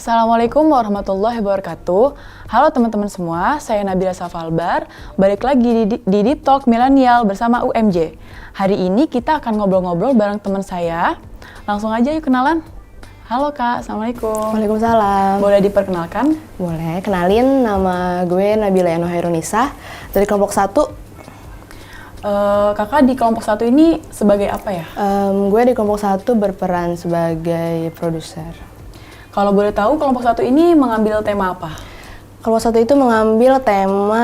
Assalamualaikum warahmatullahi wabarakatuh. Halo teman-teman semua, saya Nabila Safalbar. Balik lagi di Deep Talk Milenial bersama UMJ. Hari ini kita akan ngobrol-ngobrol bareng teman saya. Langsung aja yuk kenalan. Halo Kak, Assalamualaikum. Waalaikumsalam. Boleh diperkenalkan? Boleh, kenalin nama gue Nabila Eno Hairunisa dari kelompok 1. Kakak di kelompok 1 ini sebagai apa ya? Gue di kelompok 1 berperan sebagai produser. Kalau boleh tahu kelompok 1 ini mengambil tema apa? Kelompok 1 itu mengambil tema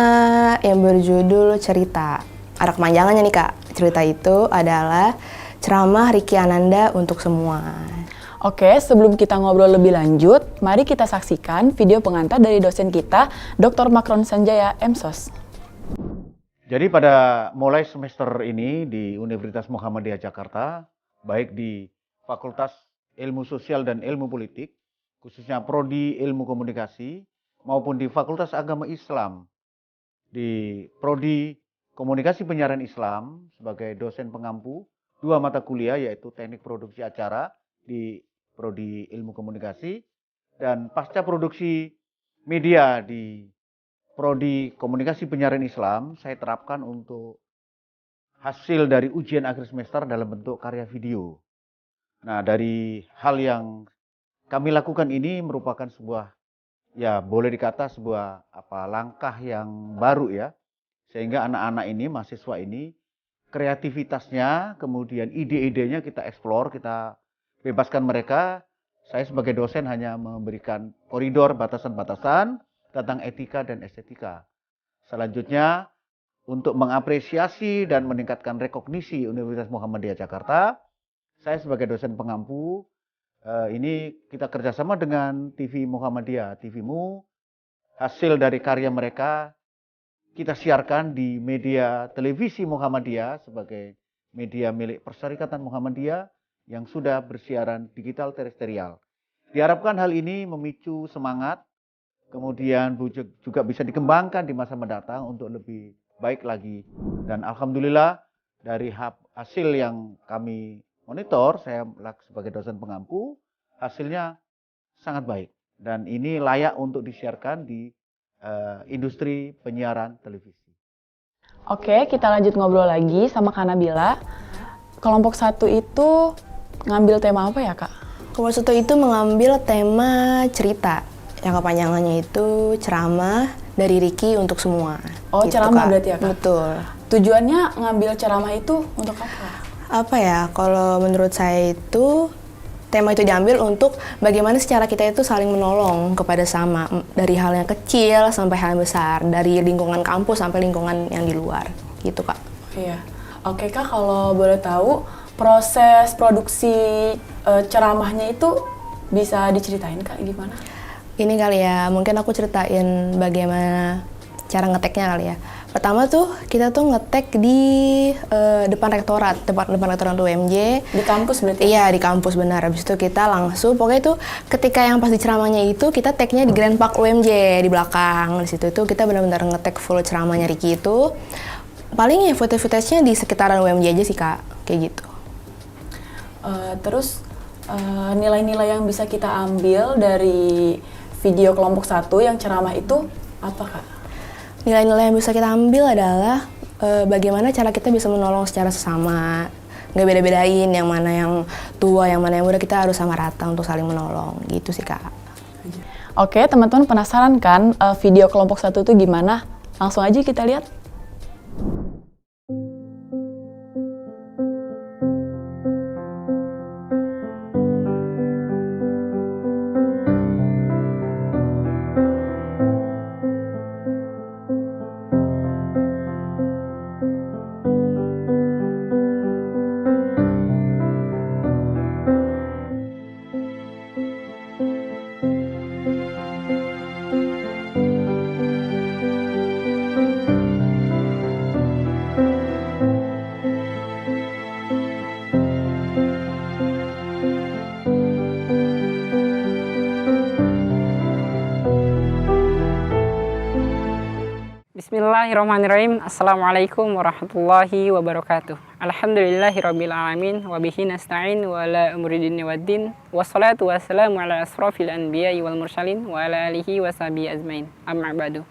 yang berjudul cerita. Ada kepanjangannya nih Kak. Cerita itu adalah ceramah Riki Ananda untuk semua. Oke, sebelum kita ngobrol lebih lanjut, mari kita saksikan video pengantar dari dosen kita, Dr. Makron Sanjaya, MSOS. Jadi pada mulai semester ini di Universitas Muhammadiyah Jakarta, baik di Fakultas Ilmu Sosial dan Ilmu Politik, khususnya Prodi Ilmu Komunikasi, maupun di Fakultas Agama Islam, di Prodi Komunikasi Penyiaran Islam sebagai dosen pengampu, 2 mata kuliah yaitu Teknik Produksi Acara di Prodi Ilmu Komunikasi, dan Pasca Produksi Media di Prodi Komunikasi Penyiaran Islam, saya terapkan untuk hasil dari ujian akhir semester dalam bentuk karya video. Nah, dari hal yang kami lakukan ini merupakan sebuah, ya boleh dikata sebuah langkah yang baru ya. Sehingga anak-anak ini, mahasiswa ini, kreativitasnya, kemudian ide-idenya kita eksplor, kita bebaskan mereka. Saya sebagai dosen hanya memberikan koridor, batasan-batasan tentang etika dan estetika. Selanjutnya, untuk mengapresiasi dan meningkatkan rekognisi Universitas Muhammadiyah Jakarta, saya sebagai dosen pengampu, ini kita kerjasama dengan TV Muhammadiyah, TVMU, hasil dari karya mereka kita siarkan di media televisi Muhammadiyah sebagai media milik Perserikatan Muhammadiyah yang sudah bersiaran digital terestrial. Diharapkan hal ini memicu semangat, kemudian juga bisa dikembangkan di masa mendatang untuk lebih baik lagi. Dan alhamdulillah dari hasil yang kami monitor, saya sebagai dosen pengampu, hasilnya sangat baik. Dan ini layak untuk disiarkan di industri penyiaran televisi. Oke, kita lanjut ngobrol lagi sama Kak Nabila. Kelompok 1 itu ngambil tema apa ya Kak? Kelompok 1 itu mengambil tema cerita. Yang kepanjangannya itu ceramah dari Riki untuk semua. Oh, gitu, ceramah Kak. berarti ya Kak? Betul. Tujuannya ngambil ceramah itu untuk apa? Apa ya, kalau menurut saya itu tema itu diambil untuk bagaimana secara kita itu saling menolong kepada sama, dari hal yang kecil sampai hal yang besar, dari lingkungan kampus sampai lingkungan yang di luar, gitu Kak. Iya. Oke Kak, kalau boleh tahu proses produksi ceramahnya itu bisa diceritain Kak gimana? Ini kali ya, mungkin aku ceritain bagaimana cara ngeteknya kali ya. Pertama tuh kita tuh ngetek di depan rektorat UMJ. Di kampus berarti? Iya, di kampus benar. Habis itu kita langsung, pokoknya itu ketika yang pas di ceramahnya itu kita tagnya di Grand Park UMJ di belakang. Di situ itu kita benar-benar ngetek full ceramahnya Riki itu. Paling ya footage-nya di sekitaran UMJ aja sih Kak, kayak gitu. Terus nilai-nilai yang bisa kita ambil dari video kelompok 1 yang ceramah itu apa Kak? Nilai-nilai yang bisa kita ambil adalah bagaimana cara kita bisa menolong secara sesama. Nggak beda-bedain yang mana yang tua, yang mana yang muda, kita harus sama rata untuk saling menolong. Gitu sih Kak. Oke, teman-teman penasaran kan video kelompok 1 itu gimana? Langsung aja kita lihat. Bismillahirrahmanirrahim. Assalamualaikum warahmatullahi wabarakatuh. Alhamdulillahirabbil alamin wa bihi nasta'in wa la umuri dinni waddin. Wassalatu wassalamu ala asrofil anbiya'i wal mursalin wa ala alihi wa sahbihi azmain. Amma ba'du.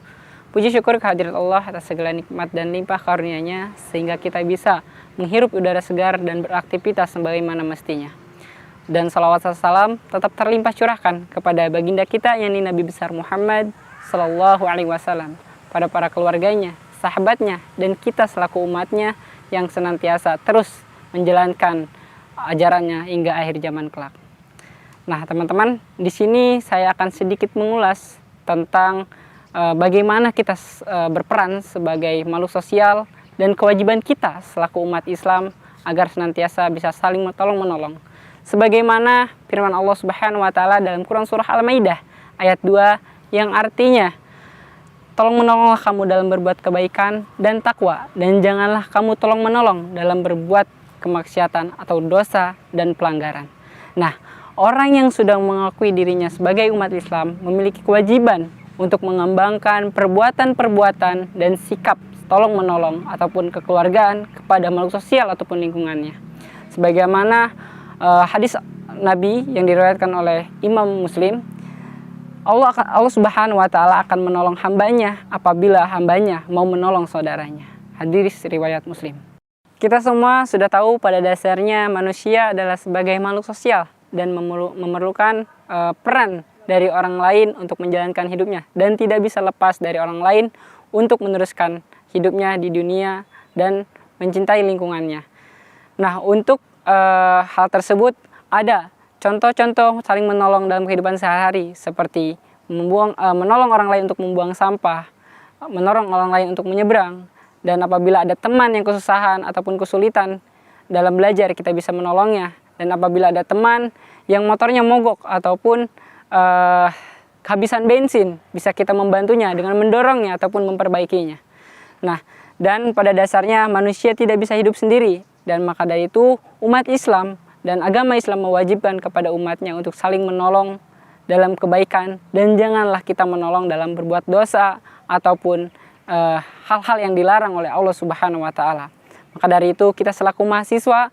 Puji syukur kehadirat Allah atas segala nikmat dan limpah karunia-Nya sehingga kita bisa menghirup udara segar dan beraktivitas sebagaimana mestinya. Dan salawat dan salam tetap terlimpah curahkan kepada baginda kita yakni Nabi besar Muhammad sallallahu alaihi wasallam, pada para keluarganya, sahabatnya, dan kita selaku umatnya yang senantiasa terus menjalankan ajarannya hingga akhir zaman kelak. Nah, teman-teman, di sini saya akan sedikit mengulas tentang bagaimana kita berperan sebagai makhluk sosial dan kewajiban kita selaku umat Islam agar senantiasa bisa saling tolong-menolong. Sebagaimana firman Allah Subhanahu wa taala dalam Quran surah Al-Maidah ayat 2 yang artinya, tolong menolonglah kamu dalam berbuat kebaikan dan takwa, dan janganlah kamu tolong menolong dalam berbuat kemaksiatan atau dosa dan pelanggaran. Nah, orang yang sudah mengakui dirinya sebagai umat Islam memiliki kewajiban untuk mengembangkan perbuatan-perbuatan dan sikap tolong menolong ataupun kekeluargaan kepada makhluk sosial ataupun lingkungannya. Sebagaimana hadis Nabi yang diriwayatkan oleh Imam Muslim, Allah Subhanahu wa taala akan menolong hambanya apabila hambanya mau menolong saudaranya. Hadis riwayat Muslim. Kita semua sudah tahu pada dasarnya manusia adalah sebagai makhluk sosial dan memerlukan peran dari orang lain untuk menjalankan hidupnya dan tidak bisa lepas dari orang lain untuk meneruskan hidupnya di dunia dan mencintai lingkungannya. Nah, untuk hal tersebut ada contoh-contoh saling menolong dalam kehidupan sehari-hari seperti menolong orang lain untuk membuang sampah, menolong orang lain untuk menyeberang, dan apabila ada teman yang kesusahan ataupun kesulitan dalam belajar kita bisa menolongnya, dan apabila ada teman yang motornya mogok ataupun kehabisan bensin bisa kita membantunya dengan mendorongnya ataupun memperbaikinya. Nah, dan pada dasarnya manusia tidak bisa hidup sendiri, dan maka dari itu umat Islam dan agama Islam mewajibkan kepada umatnya untuk saling menolong dalam kebaikan dan janganlah kita menolong dalam berbuat dosa ataupun hal-hal yang dilarang oleh Allah Subhanahu wa taala. Maka dari itu kita selaku mahasiswa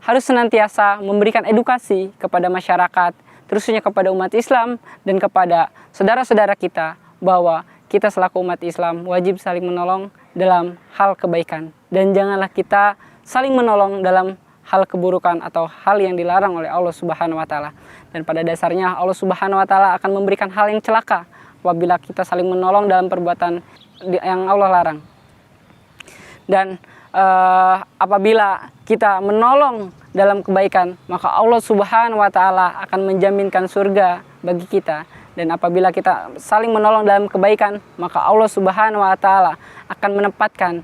harus senantiasa memberikan edukasi kepada masyarakat, terusnya kepada umat Islam dan kepada saudara-saudara kita bahwa kita selaku umat Islam wajib saling menolong dalam hal kebaikan dan janganlah kita saling menolong dalam hal keburukan atau hal yang dilarang oleh Allah Subhanahu wa taala. Dan pada dasarnya Allah Subhanahu wa taala akan memberikan hal yang celaka apabila kita saling menolong dalam perbuatan yang Allah larang. Dan apabila kita menolong dalam kebaikan, maka Allah Subhanahu wa taala akan menjaminkan surga bagi kita. Dan apabila kita saling menolong dalam kebaikan, maka Allah Subhanahu wa taala akan menempatkan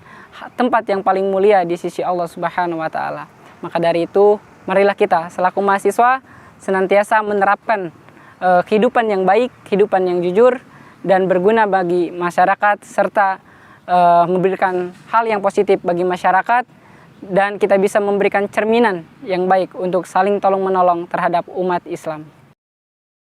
tempat yang paling mulia di sisi Allah Subhanahu wa taala. Maka dari itu, marilah kita selaku mahasiswa senantiasa menerapkan kehidupan yang baik, kehidupan yang jujur, dan berguna bagi masyarakat, serta memberikan hal yang positif bagi masyarakat, dan kita bisa memberikan cerminan yang baik untuk saling tolong-menolong terhadap umat Islam.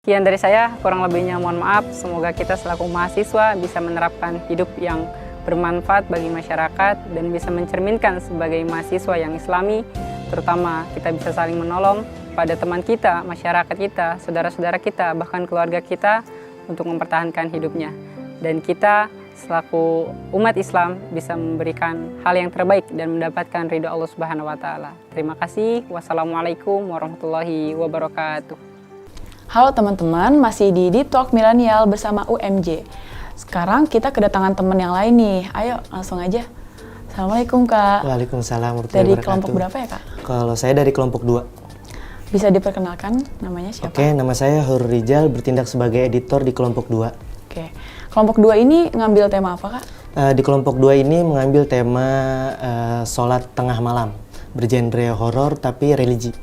Sekian dari saya, kurang lebihnya mohon maaf. Semoga kita selaku mahasiswa bisa menerapkan hidup yang bermanfaat bagi masyarakat dan bisa mencerminkan sebagai mahasiswa yang islami, terutama kita bisa saling menolong pada teman kita, masyarakat kita, saudara-saudara kita, bahkan keluarga kita untuk mempertahankan hidupnya. Dan kita selaku umat Islam bisa memberikan hal yang terbaik dan mendapatkan ridho Allah Subhanahu wa taala. Terima kasih. Wassalamualaikum warahmatullahi wabarakatuh. Halo teman-teman, masih di Deep Talk Milenial bersama UMJ. Sekarang kita kedatangan teman yang lain nih. Ayo langsung aja. Assalamualaikum Kak. Waalaikumsalam warahmatullahi Dari wabarakatuh. kelompok berapa ya Kak? Kalau saya dari kelompok 2. Bisa diperkenalkan namanya siapa? Oke, nama saya Hurul Rijal, bertindak sebagai editor di kelompok 2. Oke. Kelompok 2 ini ngambil tema apa Kak? Di kelompok 2 ini mengambil tema sholat tengah malam, bergenre horor tapi religi.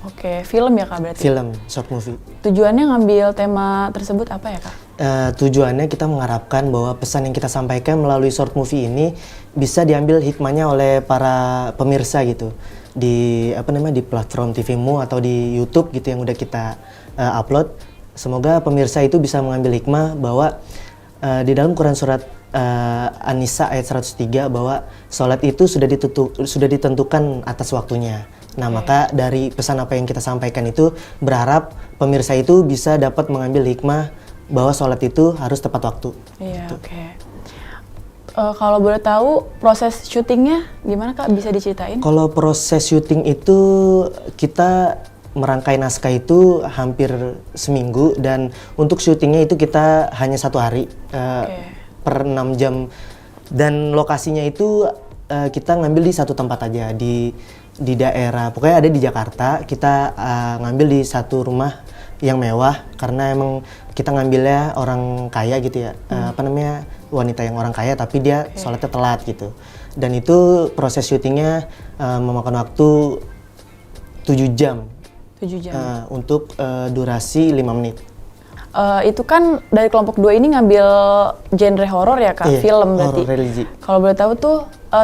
Oke, film ya Kak berarti? Film, short movie. Tujuannya ngambil tema tersebut apa ya Kak? Tujuannya kita mengharapkan bahwa pesan yang kita sampaikan melalui short movie ini bisa diambil hikmahnya oleh para pemirsa gitu. Di di platform TVmu atau di YouTube gitu yang udah kita upload. Semoga pemirsa itu bisa mengambil hikmah bahwa di dalam Quran surat An-Nisa ayat 103 bahwa sholat itu sudah ditentukan atas waktunya. Nah, maka dari pesan apa yang kita sampaikan itu berharap pemirsa itu bisa dapat mengambil hikmah bahwa sholat itu harus tepat waktu. Iya, oke. Kalau boleh tahu proses syutingnya gimana Kak? Bisa diceritain? Kalau proses syuting itu kita merangkai naskah itu hampir seminggu dan untuk syutingnya itu kita hanya 1 hari per 6 jam dan lokasinya itu kita ngambil di satu tempat aja di daerah, pokoknya ada di Jakarta. Kita ngambil di satu rumah yang mewah karena emang kita ngambilnya orang kaya gitu ya, wanita yang orang kaya tapi dia sholatnya telat gitu. Dan itu proses syutingnya memakan waktu 7 jam. 7 jam. Untuk durasi 5 menit. Itu kan dari kelompok 2 ini ngambil genre horor ya Kak, Iya, film berarti. horor religi. Kalau boleh tahu tuh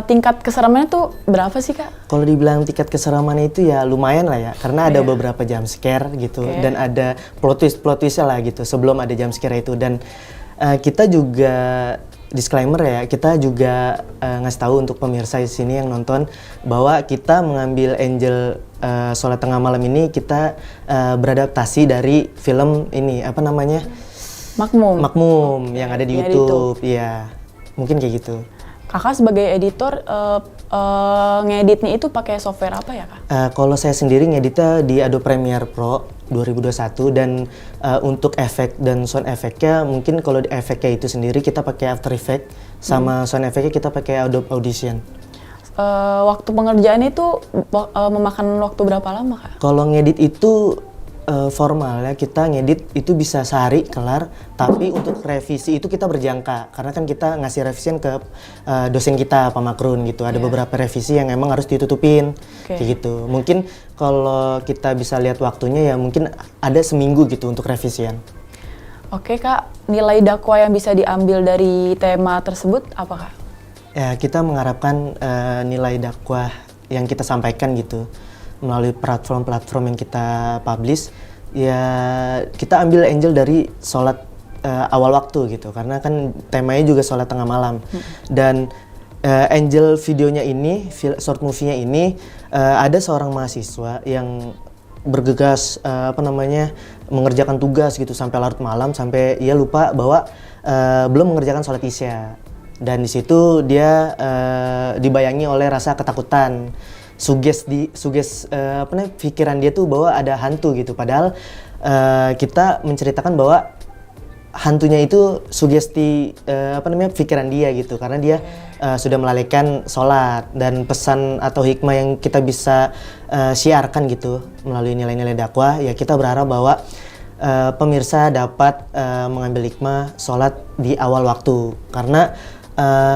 tingkat keseramannya tuh berapa sih Kak? Kalau dibilang tingkat keseramannya itu ya lumayan lah ya, karena ada beberapa jump scare gitu dan ada plot twistnya lah gitu sebelum ada jump scare itu. Dan kita juga disclaimer ya, kita juga ngasih tahu untuk pemirsa di sini yang nonton bahwa kita mengambil Angel Sholat Tengah Malam ini kita beradaptasi dari film ini Makmum yang ada di YouTube. Iya, mungkin kayak gitu. Kakak sebagai editor ngeditnya itu pakai software apa ya Kak? Kalau saya sendiri ngeditnya di Adobe Premiere Pro 2021 dan untuk efek dan sound efeknya mungkin kalau di efeknya itu sendiri kita pakai After Effects sama sound efeknya kita pakai Adobe Audition. Waktu pengerjaan itu memakan waktu berapa lama Kak? Kalau ngedit itu formal ya, kita ngedit itu bisa sehari kelar, tapi untuk revisi itu kita berjangka karena kan kita ngasih revisian ke dosen kita Pak Makrun gitu. Ada beberapa revisi yang emang harus ditutupin kayak gitu. Mungkin kalau kita bisa lihat waktunya ya mungkin ada seminggu gitu untuk revisian. Oke Kak, nilai dakwah yang bisa diambil dari tema tersebut apa Kak? Ya, kita mengharapkan nilai dakwah yang kita sampaikan gitu melalui platform-platform yang kita publish, ya kita ambil Angel dari sholat awal waktu gitu, karena kan temanya juga sholat tengah malam. Dan Angel videonya ini, short movie-nya ini, ada seorang mahasiswa yang bergegas mengerjakan tugas gitu sampai larut malam, sampai ia lupa bahwa belum mengerjakan sholat isya. Dan di situ dia dibayangi oleh rasa ketakutan. Pikiran dia tuh bahwa ada hantu gitu, padahal kita menceritakan bahwa hantunya itu sugesti pikiran dia gitu, karena dia sudah melalaikan sholat. Dan pesan atau hikmah yang kita bisa siarkan gitu melalui nilai-nilai dakwah, ya kita berharap bahwa pemirsa dapat mengambil hikmah sholat di awal waktu, karena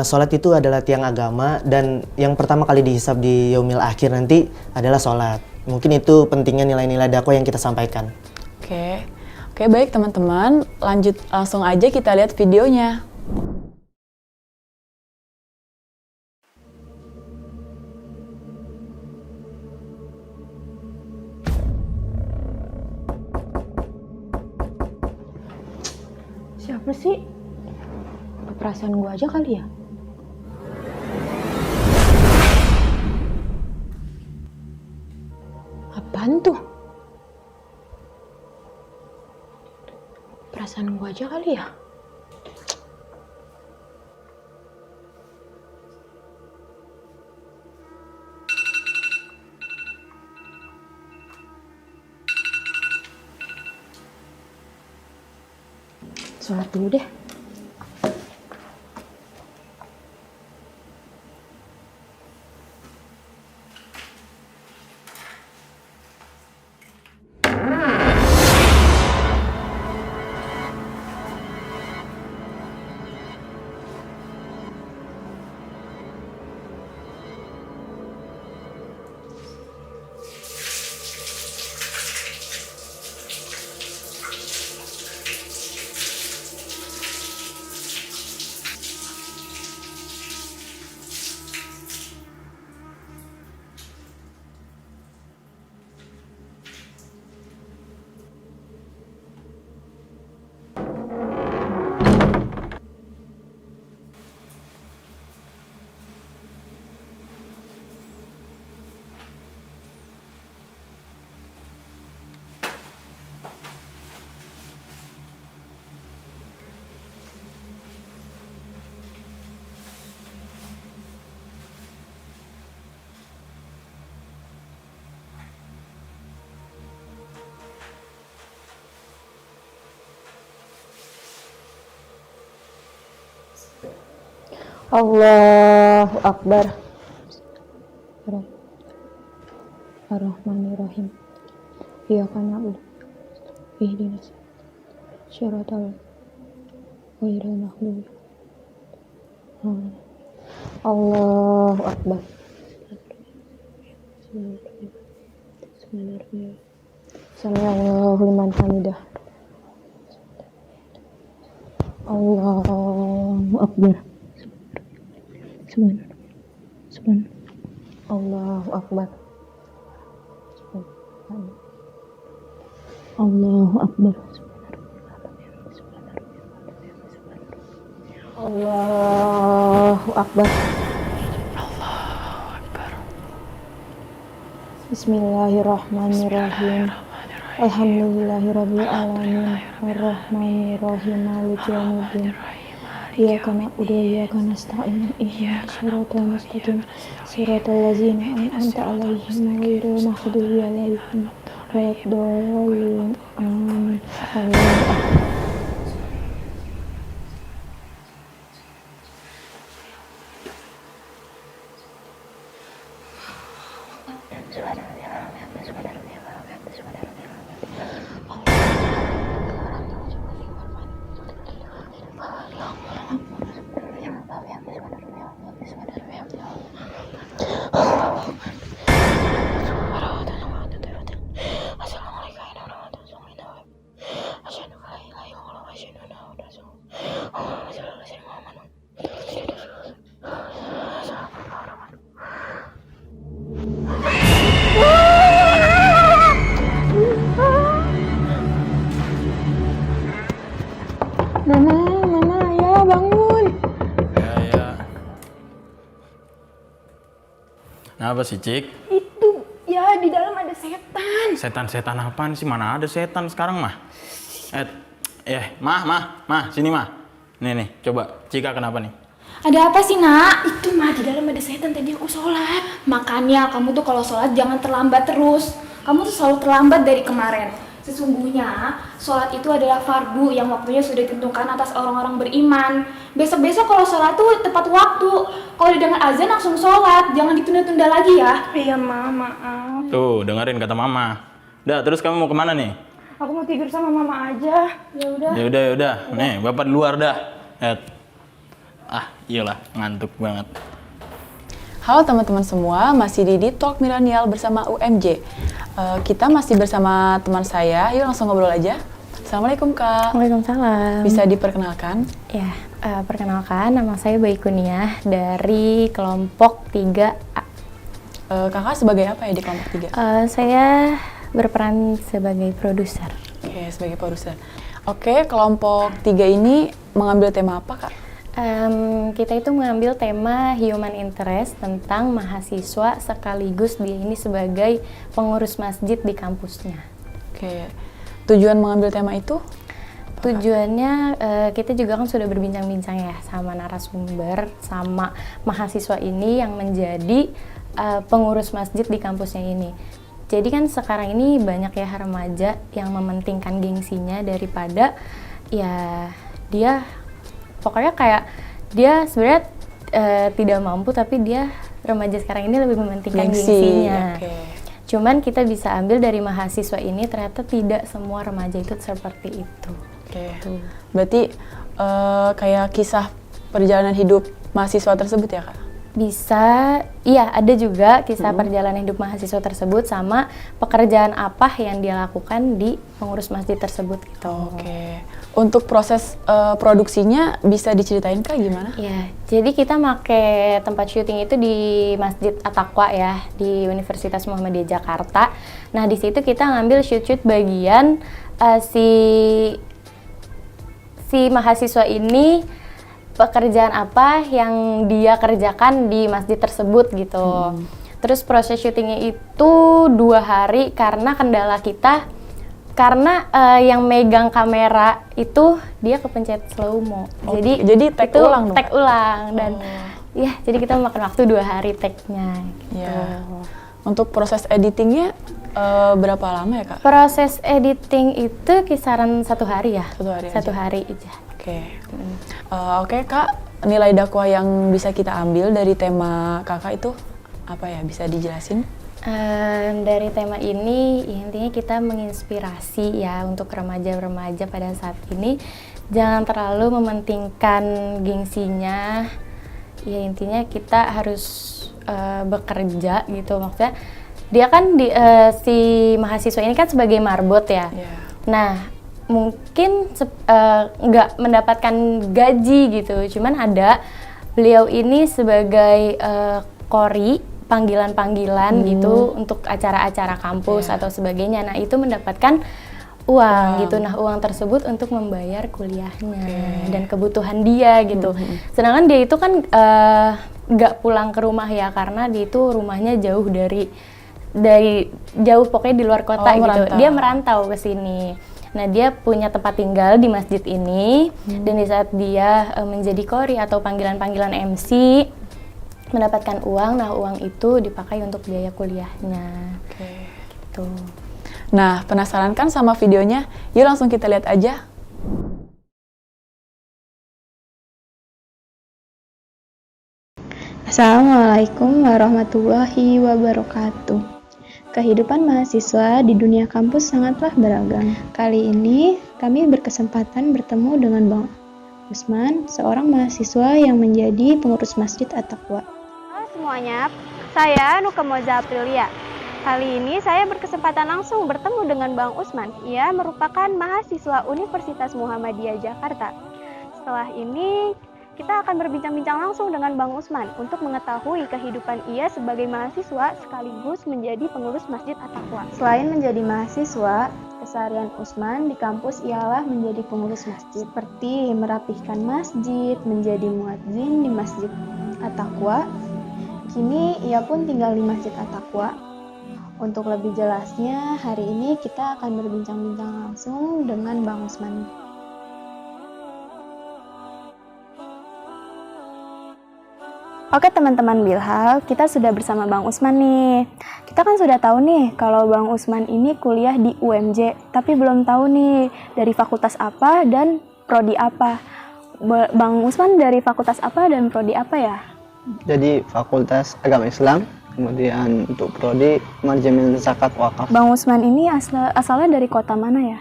sholat itu adalah tiang agama dan yang pertama kali dihisab di yaumil akhir nanti adalah sholat. Mungkin itu pentingnya nilai-nilai dakwah yang kita sampaikan. Oke, baik teman-teman, langsung aja kita lihat videonya. Siapa sih? Perasaan gue aja kali ya? Apaan tuh? Perasaan gue aja kali ya? Sholat dulu deh. Allahu Akbar. Ar-Rahmanir-Rahim. Iyyaka na'budu ihdinas syiratal ghairil maghdubi. Allahu Akbar. Sami'allahu liman hamidah. Allahu Akbar. Subhanallah. Allahu Akbar. Allahu Akbar. Allahu Akbar. Bismillahirrahmanirrahim. Alhamdulillahirabbil alamin. Arrahmanirrahim. Maliki yaumiddin. Iyyaka na'budu wa iyyaka nasta'in. Ihdinas siratal mustaqim. Siratal ladzina an'amta 'alaihim ghairil maghdubi 'alaihim waladdallin. Amin. Allahu Akbar. Mama, ya bangun. Ya. Kenapa sih, Cik? Itu, ya di dalam ada setan. Setan-setan apaan sih? Mana ada setan sekarang, mah? Mah, sini, mah. Nih, coba. Cika kenapa nih? Ada apa sih, Nak? Itu mah di dalam ada setan, tadi aku sholat. Makanya kamu tuh kalau sholat jangan terlambat terus. Kamu tuh selalu terlambat dari kemarin. Sesungguhnya, sholat itu adalah fardu yang waktunya sudah ditentukan atas orang-orang beriman. Besok-besok kalau sholat tuh tepat waktu. Kalau didengar azan langsung sholat, jangan ditunda-tunda lagi ya. Iya, maaf. Tuh, dengerin kata mama. Udah, terus kamu mau kemana nih? Aku mau tidur sama mama aja. Ya udah. Ya udah. Nih, bapak di luar dah. Iyalah, ngantuk banget. Halo teman-teman semua, masih di Deep Talk Milenial bersama UMJ. Kita masih bersama teman saya, yuk langsung ngobrol aja. Assalamualaikum Kak. Waalaikumsalam. Bisa diperkenalkan? Ya, perkenalkan nama saya Baikuniah dari kelompok 3A. Kakak sebagai apa ya di kelompok 3? Saya berperan sebagai produser. Oke, sebagai produser. Oke, kelompok 3 ini mengambil tema apa Kak? Kita itu mengambil tema human interest tentang mahasiswa sekaligus dia ini sebagai pengurus masjid di kampusnya. Oke, tujuan mengambil tema itu? Tujuannya kita juga kan sudah berbincang-bincang ya sama narasumber, sama mahasiswa ini yang menjadi pengurus masjid di kampusnya ini. Jadi kan sekarang ini banyak ya remaja yang mementingkan gengsinya daripada ya dia pokoknya kayak dia sebenarnya tidak mampu tapi dia remaja sekarang ini lebih mementingkan gengsinya. Okay. Cuman kita bisa ambil dari mahasiswa ini ternyata tidak semua remaja itu seperti itu. Oke. Berarti kayak kisah perjalanan hidup mahasiswa tersebut ya Kak? Bisa, iya ada juga kisah perjalanan hidup mahasiswa tersebut sama pekerjaan apa yang dia lakukan di pengurus masjid tersebut gitu. Oke. Untuk proses produksinya bisa diceritain Kak gimana? Ya, jadi kita pakai tempat syuting itu di Masjid At-Taqwa ya di Universitas Muhammadiyah Jakarta. Nah di situ kita ngambil shoot bagian si mahasiswa ini pekerjaan apa yang dia kerjakan di masjid tersebut gitu. Terus proses syutingnya itu 2 hari karena kendala kita karena yang megang kamera itu dia kepencet slow mo. Jadi take ulang dong, take ulang dan ya jadi kita memakan waktu 2 hari take-nya gitu. Ya. Untuk proses editingnya berapa lama ya Kak? Proses editing itu kisaran 1 hari ya. 1 hari. Satu hari aja. Oke. Oke Kak, nilai dakwah yang bisa kita ambil dari tema kakak itu apa ya? Bisa dijelasin? Dari tema ini intinya kita menginspirasi ya untuk remaja-remaja pada saat ini jangan terlalu mementingkan gengsinya. Ya intinya kita harus bekerja gitu, maksudnya dia kan si mahasiswa ini kan sebagai marbot ya. Nah mungkin nggak mendapatkan gaji gitu, cuman ada beliau ini sebagai kori panggilan-panggilan gitu untuk acara-acara kampus atau sebagainya. Nah itu mendapatkan uang gitu. Nah uang tersebut untuk membayar kuliahnya dan kebutuhan dia gitu. Sedangkan dia itu kan nggak pulang ke rumah ya, karena dia itu rumahnya jauh dari jauh pokoknya di luar kota gitu. Merantau. Dia merantau ke sini. Nah dia punya tempat tinggal di masjid ini dan di saat dia menjadi kori atau panggilan-panggilan MC mendapatkan uang, nah uang itu dipakai untuk biaya kuliahnya. Gitu. Nah, penasaran kan sama videonya? Yuk langsung kita lihat aja. Assalamualaikum warahmatullahi wabarakatuh. Kehidupan mahasiswa di dunia kampus sangatlah beragam. Kali ini kami berkesempatan bertemu dengan Bang Usman, seorang mahasiswa yang menjadi pengurus Masjid At-Taqwa. Halo semuanya, saya Nuka Moza Aprilia. Kali ini saya berkesempatan langsung bertemu dengan Bang Usman. Ia merupakan mahasiswa Universitas Muhammadiyah Jakarta. Setelah ini kita akan berbincang-bincang langsung dengan Bang Usman untuk mengetahui kehidupan ia sebagai mahasiswa sekaligus menjadi pengurus Masjid At-Taqwa. Selain menjadi mahasiswa, keseharian Usman di kampus ialah menjadi pengurus masjid, seperti merapihkan masjid, menjadi muadzin di Masjid At-Taqwa. Kini ia pun tinggal di Masjid At-Taqwa. Untuk lebih jelasnya, hari ini kita akan berbincang-bincang langsung dengan Bang Usman. Oke teman-teman Bilhal, kita sudah bersama Bang Usman nih. Kita kan sudah tahu nih kalau Bang Usman ini kuliah di UMJ, tapi belum tahu nih dari fakultas apa dan prodi apa. Bang Usman dari fakultas apa dan prodi apa ya? Jadi Fakultas Agama Islam, kemudian untuk prodi manajemen zakat wakaf. Bang Usman ini asalnya dari kota mana ya?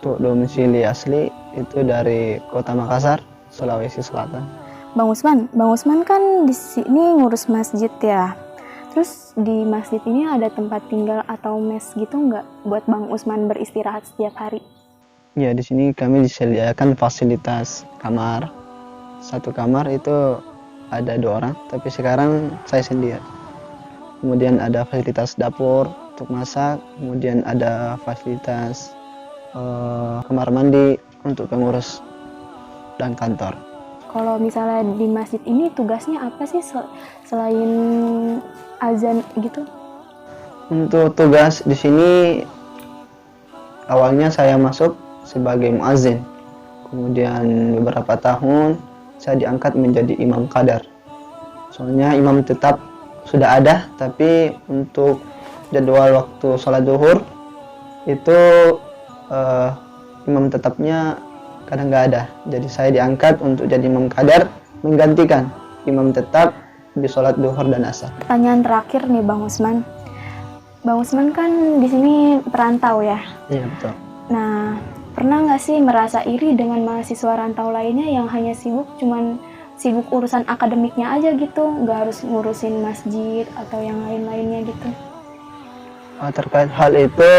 Untuk domisili asli itu dari Kota Makassar, Sulawesi Selatan. Bang Usman kan di sini ngurus masjid ya. Terus di masjid ini ada tempat tinggal atau mes gitu nggak buat Bang Usman beristirahat setiap hari? Ya di sini kami disediakan fasilitas kamar. Satu kamar itu ada 2 orang, tapi sekarang saya sendiri. Kemudian ada fasilitas dapur untuk masak, kemudian ada fasilitas kamar mandi untuk pengurus dan kantor. Kalau misalnya di masjid ini tugasnya apa sih selain azan gitu? Untuk tugas di sini awalnya saya masuk sebagai muazin. Kemudian beberapa tahun saya diangkat menjadi imam qadar. Soalnya imam tetap sudah ada, tapi untuk jadwal waktu sholat zuhur itu imam tetapnya kadang nggak ada. Jadi saya diangkat untuk jadi imam qadar menggantikan imam tetap di sholat duhur dan asar. Pertanyaan terakhir nih Bang Usman. Bang Usman kan di sini perantau ya? Iya betul. Nah, pernah nggak sih merasa iri dengan mahasiswa rantau lainnya yang hanya sibuk urusan akademiknya aja gitu, nggak harus ngurusin masjid atau yang lain-lainnya gitu? Terkait hal itu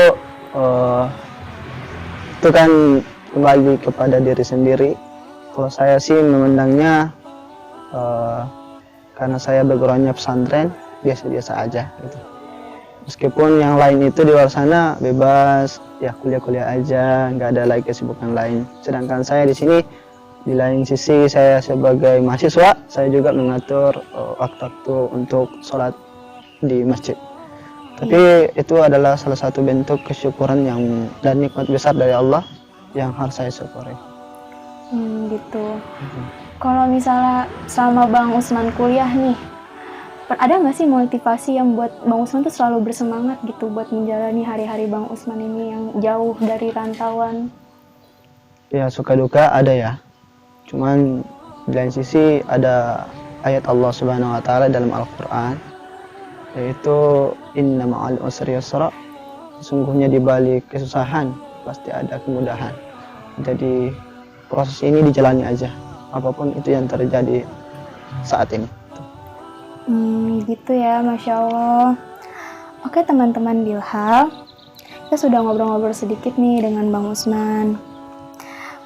kan kembali kepada diri sendiri. Kalau saya sih memandangnya karena saya backgroundnya pesantren, biasa-biasa aja gitu. Meskipun yang lain itu di luar sana bebas, ya kuliah-kuliah aja, nggak ada lagi kesibukan lain. Sedangkan saya di sini, di lain sisi saya sebagai mahasiswa, saya juga mengatur waktu-waktu untuk sholat di masjid. Tapi itu adalah salah satu bentuk kesyukuran dan nikmat besar dari Allah yang harus saya syukuri. Gitu. Kalau misalnya selama Bang Usman kuliah nih, ada nggak sih motivasi yang buat Bang Usman tuh selalu bersemangat gitu buat menjalani hari-hari Bang Usman ini yang jauh dari rantauan? Ya suka duka ada ya. Cuman Di lain sisi ada ayat Allah Subhanahu wa taala dalam Al-Qur'an, yaitu inna ma'al usri yusra, sesungguhnya di balik kesusahan pasti ada kemudahan. Jadi proses ini dijalani aja, apapun itu yang terjadi saat ini. Gitu ya, Masya Allah. Oke teman-teman Bilhal, kita sudah ngobrol-ngobrol sedikit nih dengan Bang Usman.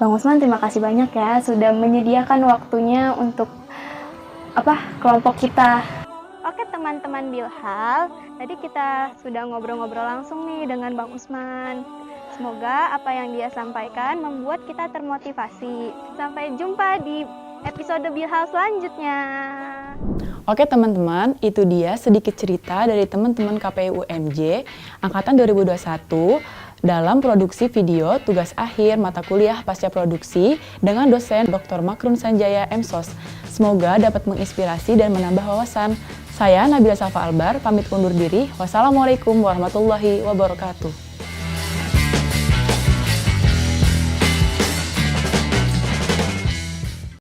Bang Usman, terima kasih banyak ya sudah menyediakan waktunya untuk kelompok kita. Oke teman-teman Bilhal, tadi kita sudah ngobrol-ngobrol langsung nih dengan Bang Usman. Semoga apa yang dia sampaikan membuat kita termotivasi. Sampai jumpa di episode Bilhal selanjutnya. Oke teman-teman, itu dia sedikit cerita dari teman-teman KPU UMJ Angkatan 2021 dalam produksi video tugas akhir mata kuliah pasca produksi dengan dosen Dr. Makrun Sanjaya MSOS. Semoga dapat menginspirasi dan menambah wawasan. Saya Nabila Safa Albar, pamit undur diri. Wassalamualaikum warahmatullahi wabarakatuh.